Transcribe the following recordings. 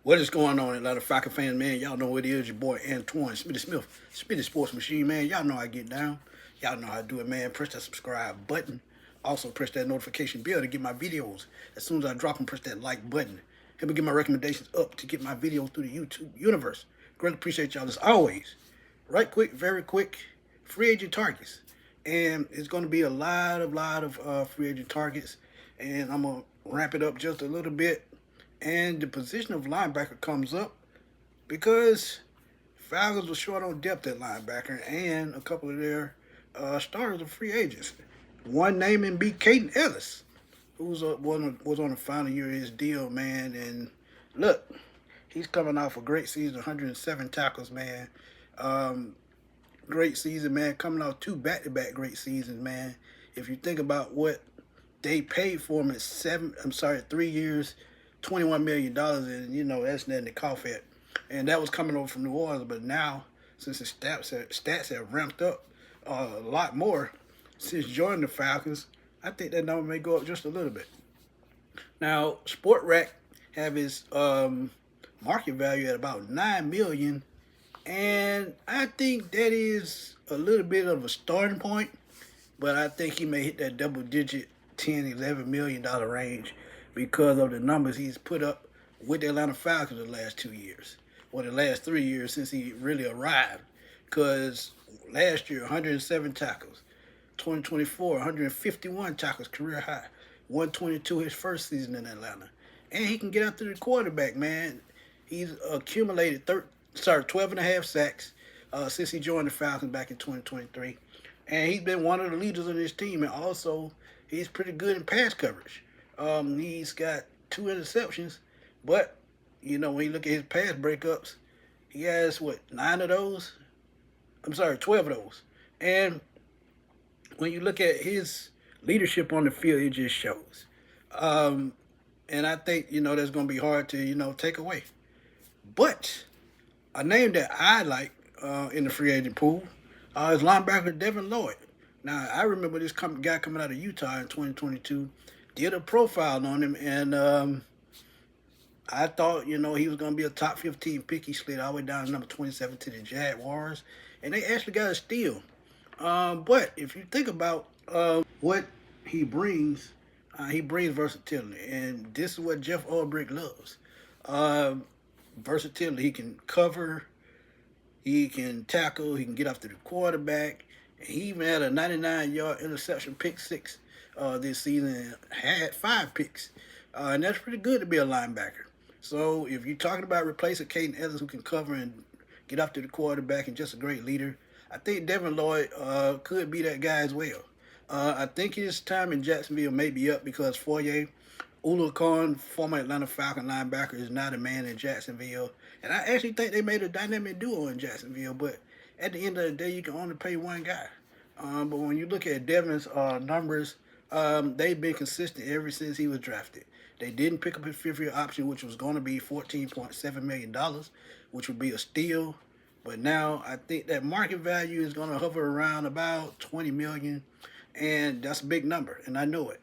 What is going on, Atlanta Falcon fans, man? Y'all know what it is. Your boy Antoine Smitty Smith, Smitty Sports Machine, man. Y'all know how I get down. Y'all know how I do it, man. Press that subscribe button. Also, press that notification bell to get my videos. As soon as I drop them, press that like button. Help me get my recommendations up to get my videos through the YouTube universe. Greatly appreciate y'all as always. Right quick, very quick, free agent targets. And it's going to be a lot of free agent targets. And I'm going to ramp it up just a little bit. And the position of linebacker comes up because Falcons were short on depth at linebacker, and a couple of their starters are free agents. One name and be Kaden Elliss, who's was on the final year of his deal, man. And look, he's coming off a great season, 107 tackles, man. Great season, man. Coming off two back-to-back great seasons, man. If you think about what they paid for him at 3 years, $21 million, and that's nothing to cough at. And that was coming over from New Orleans, but now since his stats have ramped up a lot more since joining the Falcons, I think that number may go up just a little bit. Now, Sport Rack have his market value at about $9 million, and I think that is a little bit of a starting point, but I think he may hit that double-digit $10-11 million range because of the numbers he's put up with the Atlanta Falcons the last 2 years, or the last 3 years since he really arrived. Because last year, 107 tackles. 2024, 151 tackles, career high. 122 his first season in Atlanta. And he can get after the quarterback, man. He's accumulated 12 and a half sacks since he joined the Falcons back in 2023. And he's been one of the leaders of this team. And also, he's pretty good in pass coverage. He's got 2 interceptions, but when you look at his pass breakups, he has 9 of those? 12 of those. And when you look at his leadership on the field, it just shows. And I think that's going to be hard to take away. But a name that I like in the free agent pool is linebacker Devin Lloyd. Now, I remember this guy coming out of Utah in 2022, did a profile on him, and I thought, he was going to be a top 15 pick. He slid all the way down to number 27 to the Jaguars, and they actually got a steal. But if you think about what he brings versatility, and this is what Jeff Ulbrich loves. Versatility. He can cover, he can tackle, he can get after the quarterback. He even had a 99-yard interception pick six this season and had 5 picks. And that's pretty good to be a linebacker. So if you're talking about replacing Kaden Elliss, who can cover and get after the quarterback and just a great leader, I think Devin Lloyd could be that guy as well. I think his time in Jacksonville may be up because Foye Oluokun, former Atlanta Falcon linebacker, is not a man in Jacksonville. And I actually think they made a dynamic duo in Jacksonville, but at the end of the day, you can only pay one guy. But when you look at Devin's numbers, they've been consistent ever since he was drafted. They didn't pick up his 5th-year option, which was going to be $14.7 million, which would be a steal. But now I think that market value is going to hover around about $20 million, and that's a big number, and I know it.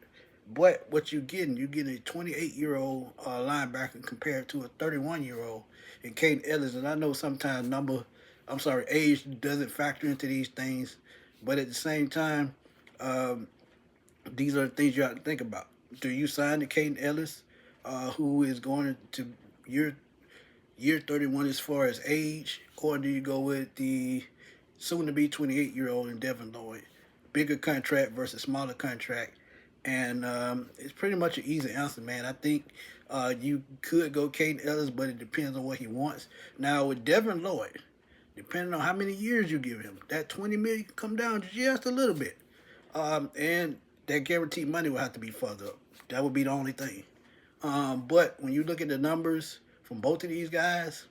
But what you're getting a 28-year-old linebacker compared to a 31-year-old in Kaden Elliss. And I know sometimes age doesn't factor into these things, but at the same time, these are the things you have to think about. Do you sign the Kaden Elliss, who is going to year 31 as far as age, or do you go with the soon-to-be 28-year-old in Devin Lloyd? Bigger contract versus smaller contract. And it's pretty much an easy answer, man. I think you could go Kaden Elliss, but it depends on what he wants. Now, with Devin Lloyd, depending on how many years you give him, that $20 million can come down just a little bit. And that guaranteed money will have to be further up. That would be the only thing. But when you look at the numbers from both of these guys,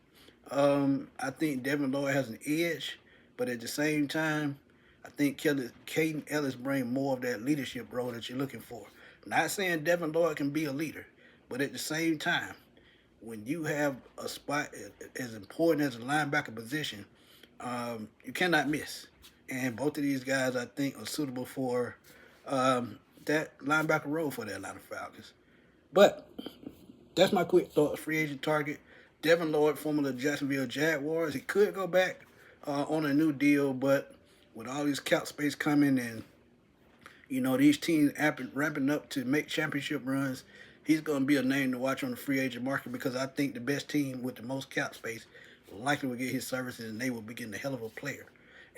I think Devin Lloyd has an edge. But at the same time, I think Kaden Elliss brings more of that leadership role that you're looking for. Not saying Devin Lloyd can be a leader, but at the same time, when you have a spot as important as a linebacker position, you cannot miss. And both of these guys, I think, are suitable for that linebacker role for the Atlanta Falcons. But that's my quick thought. Free agent target. Devin Lloyd, former Jacksonville Jaguars, he could go back on a new deal, but with all these cap space coming and these teams ramping up to make championship runs, he's going to be a name to watch on the free agent market because I think the best team with the most cap space likely will get his services and they will be getting a hell of a player.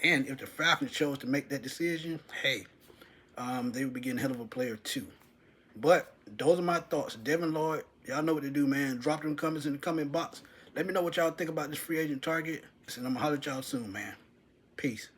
And if the Falcons chose to make that decision, hey, they would be getting a hell of a player too. But those are my thoughts. Devin Lloyd, y'all know what to do, man. Drop them comments in the comment box. Let me know what y'all think about this free agent target. And I'm going to holler at y'all soon, man. Peace.